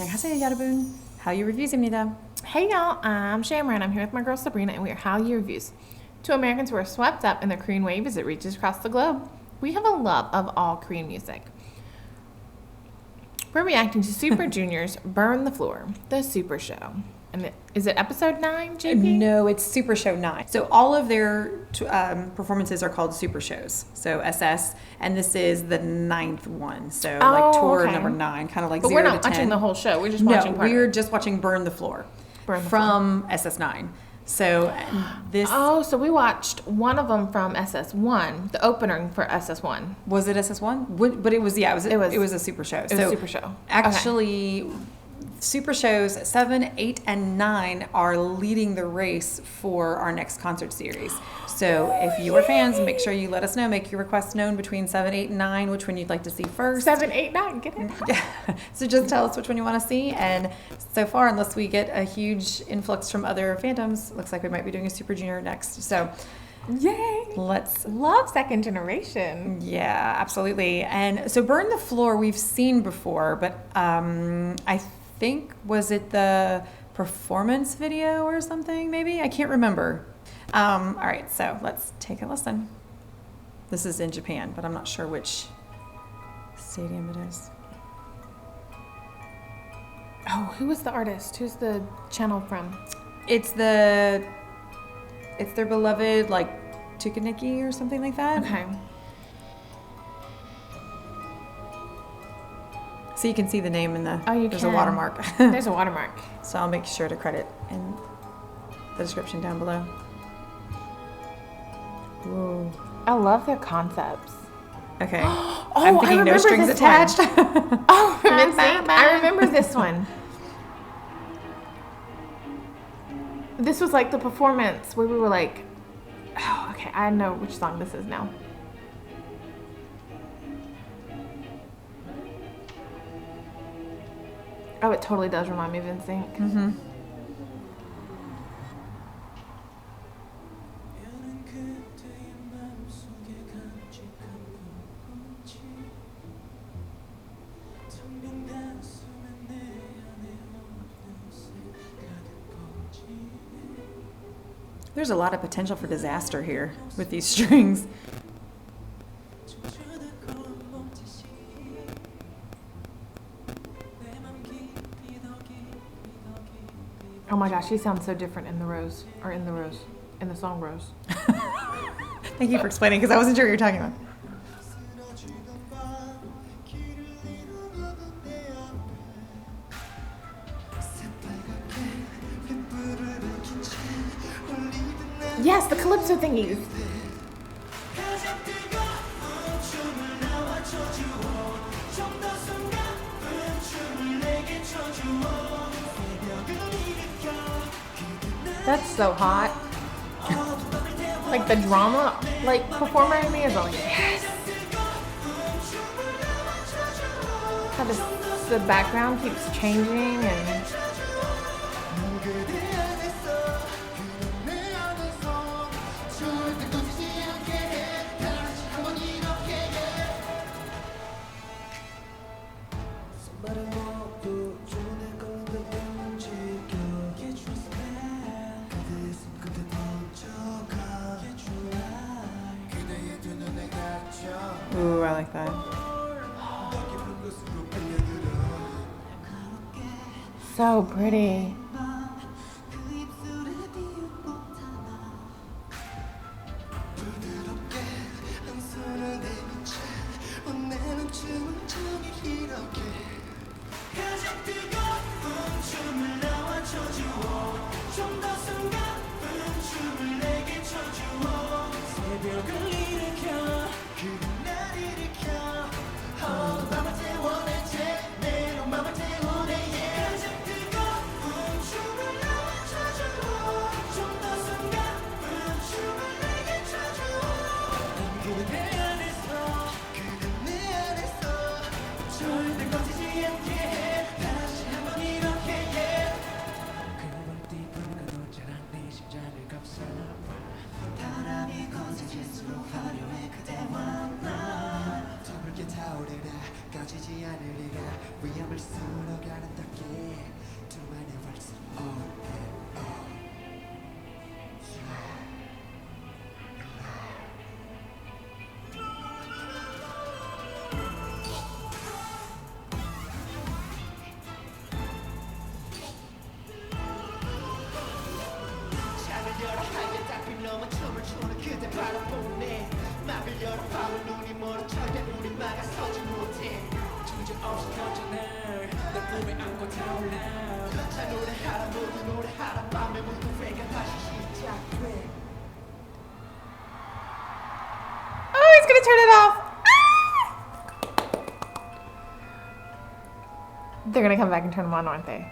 안녕하세요 여러분. Hallyu Reviews입니다. Hey y'all, I'm Shamron. I'm here with my girl Sabrina, and we are Hallyu Reviews. Two Americans who are swept up in the Korean wave as it reaches across the globe. We have a love of all Korean music. We're reacting to Super Junior's Burn the Floor, the Super Show. And is it episode 9, JP? No, it's Super Show 9. So all of their performances are called Super Shows. So SS, and this is the 9th one. So like tour number 9, kind of like but 0 to 10. But we're not watching the whole show. We're just watching part we're just watching Burn the Floor. From SS9. So this. Oh, so we watched one of them from SS1, the opener for SS1. Was it SS1? But it was it was a Super Show. It was a Super Show. Actually. Okay. Super Shows 7, 8, and 9 are leading the race for our next concert series. So if you are fans, make sure you let us know. Make your requests known between 7, 8, and 9, which one you'd like to see first. 7, 8, 9, get it? Yeah. So just tell us which one you want to see. And so far, unless we get a huge influx from other fandoms, looks like we might be doing a Super Junior next. So yay! Let's love second generation. Yeah, absolutely. And so Burn the Floor we've seen before, but I think, was it the performance video or something maybe? I can't remember. All right, so let's take a listen. This is in Japan, but I'm not sure which stadium it is. Oh, who was the artist? Who's the channel from? It's their beloved, like, Tukaniki or something like that. Okay. So you can see the name in the, there's a watermark. There's a watermark. So I'll make sure to credit in the description down below. Whoa. I love their concepts. Okay. Oh, I'm thinking no strings attached. Oh, I remember this one. This was like the performance where we were like, oh, okay, I know which song this is now. Oh, it totally does remind me of NSYNC. Mm-hmm. There's a lot of potential for disaster here with these strings. Oh my gosh, she sounds so different in the song Rose. Thank you for explaining, because I wasn't sure what you were talking about. Yes, the calypso thingies. That's so hot. Like the drama, like performer in me is like, yes. How the background keeps changing and. Ooh, I like that. So pretty. Oh, he's gonna turn it off. They're gonna come back and turn them on, aren't they?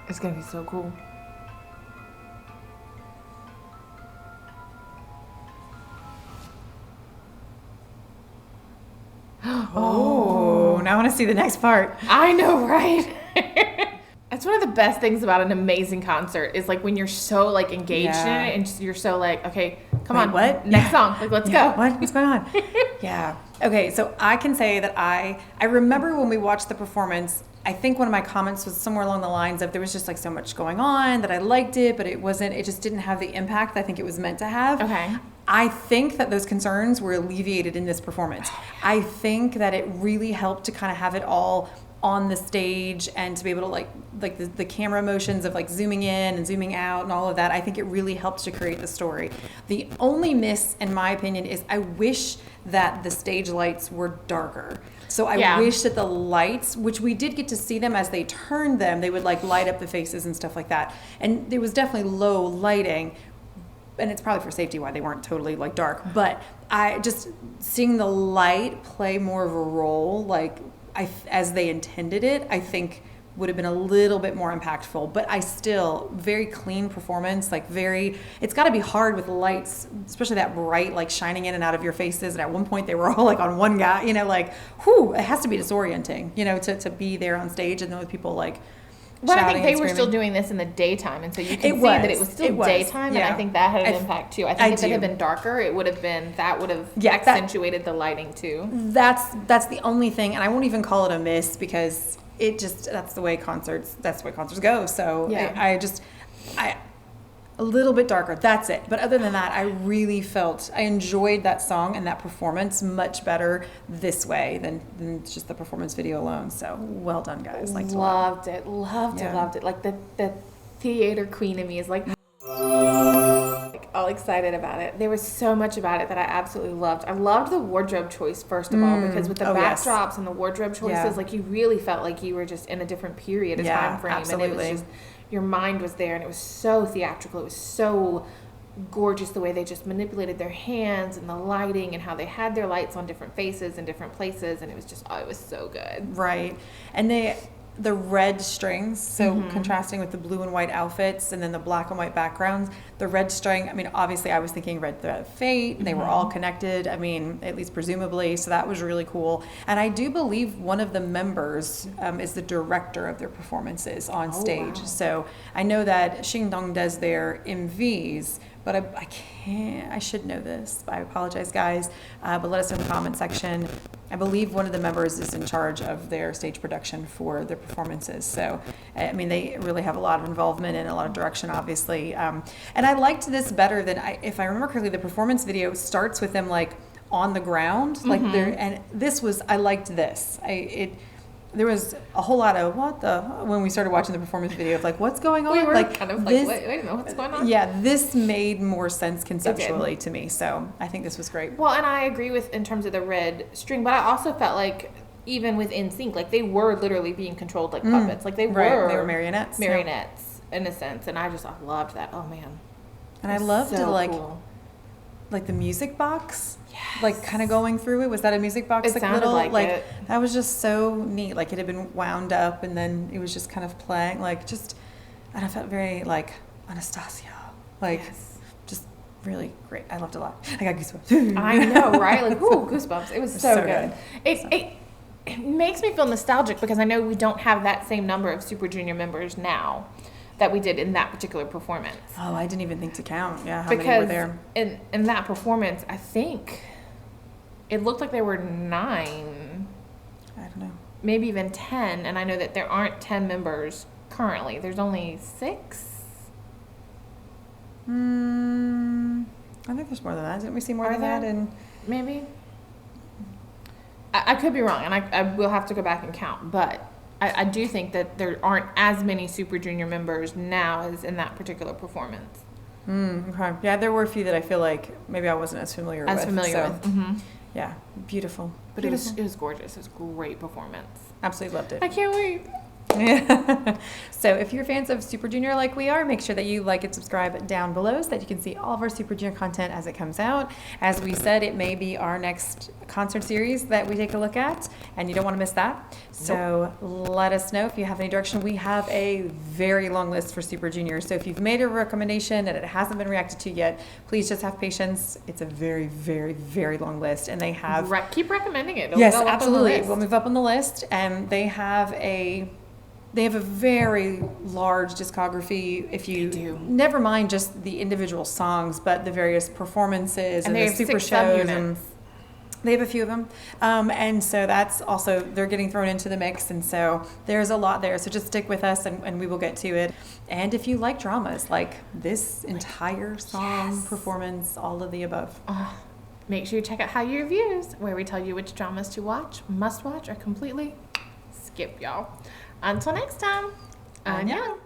It's gonna be so cool. Oh, now I want to see the next part. I know, right? That's one of the best things about an amazing concert is like when you're so like engaged in it and you're so like, okay, come on, what? next song, like let's go. What's going on? Yeah. Okay, so I can say that I remember when we watched the performance, I think one of my comments was somewhere along the lines of there was just like so much going on that I liked it, but it just didn't have the impact I think it was meant to have. Okay. I think that those concerns were alleviated in this performance. I think that it really helped to kind of have it all on the stage and to be able to like the camera motions of like zooming in and zooming out and all of that. I think it really helps to create the story. The only miss, in my opinion, is I wish that the stage lights were darker. So I wish that the lights, which we did get to see them as they turned them, they would like light up the faces and stuff like that. And there was definitely low lighting. And it's probably for safety why they weren't totally like dark. But I just seeing the light play more of a role, like as they intended it, I think would have been a little bit more impactful. But I still, very clean performance, like it's got to be hard with lights, especially that bright, like shining in and out of your faces. And at one point they were all like on one guy, like, whew, it has to be disorienting, to be there on stage and then with people like, well, I think they were still doing this in the daytime, and so you can see that it was still daytime, and I think that had an impact too. I think if it had been darker, it would have accentuated the lighting too. That's the only thing, and I won't even call it a miss because that's the way concerts go. So I a little bit darker. That's it. But other than that, I really felt I enjoyed that song and that performance much better this way than just the performance video alone. So well done, guys. Loved it. Like the theater queen in me is like all excited about it. There was so much about it that I absolutely loved. I loved the wardrobe choice first of all because with the backdrops and the wardrobe choices, like you really felt like you were just in a different period of time frame, absolutely. And it was just your mind was there, and it was so theatrical. It was so gorgeous the way they just manipulated their hands and the lighting and how they had their lights on different faces and different places, and it was just it was so good. Right. And the red strings, so contrasting with the blue and white outfits and then the black and white backgrounds, the red string, I mean, obviously I was thinking Red Thread of Fate, they were all connected, I mean, at least presumably, so that was really cool. And I do believe one of the members is the director of their performances on stage. Wow. So I know that Xingdong does their MVs, but I should know this. I apologize, guys. But let us know in the comment section. I believe one of the members is in charge of their stage production for their performances. So, I mean, they really have a lot of involvement and a lot of direction, obviously. And I liked this better than, if I remember correctly, the performance video starts with them like on the ground, like and this was, I liked this. There was a whole lot of when we started watching the performance video of like, what's going on? We were like kind of this, like, wait a minute, what's going on? Yeah, this made more sense conceptually to me. So I think this was great. Well, and I agree with in terms of the red string, but I also felt like even with NSYNC, like they were literally being controlled like puppets. Like they were marionettes. Marionettes in a sense. And I loved that. Oh man. And I loved so it cool. Like the music box, yes. Like kind of going through it. Was that a music box? It sounded like it. That was just so neat. Like it had been wound up and then it was just kind of playing. Like just, and I felt very like Anastasia. Like just really great. I loved it a lot. I got goosebumps. I know, right? Like ooh, goosebumps. It was so good. It makes me feel nostalgic because I know we don't have that same number of Super Junior members now that we did in that particular performance. Oh, I didn't even think to count. Yeah, how many were there? In that performance, I think it looked like there were 9. I don't know. Maybe even 10, and I know that there aren't 10 members currently. There's only 6. I think there's more than that. Didn't we see more than that? And maybe. I could be wrong, and I will have to go back and count, but I do think that there aren't as many Super Junior members now as in that particular performance. Okay. Yeah, there were a few that I feel like maybe I wasn't as familiar with. Mm-hmm. Yeah, beautiful. But it was gorgeous. It was a great performance. Absolutely loved it. I can't wait. Yeah. So if you're fans of Super Junior like we are, make sure that you like and subscribe down below so that you can see all of our Super Junior content as it comes out. As we said, it may be our next concert series that we take a look at, and you don't want to miss that. So let us know if you have any direction. We have a very long list for Super Junior. So if you've made a recommendation and it hasn't been reacted to yet, please just have patience. It's a very, very, very long list, and they have keep recommending it. Yes, absolutely. We'll move up on the list, and they have a very large discography. If you never mind just the individual songs, but the various performances and the super shows, and they have a few of them, and so that's also, they're getting thrown into the mix, and so there's a lot there. So just stick with us, and we will get to it. And if you like dramas, like this entire song, performance, all of the above. Make sure you check out Hallyu Reviews, where we tell you which dramas to watch, must watch, or completely skip, y'all. Until next time, annyeong.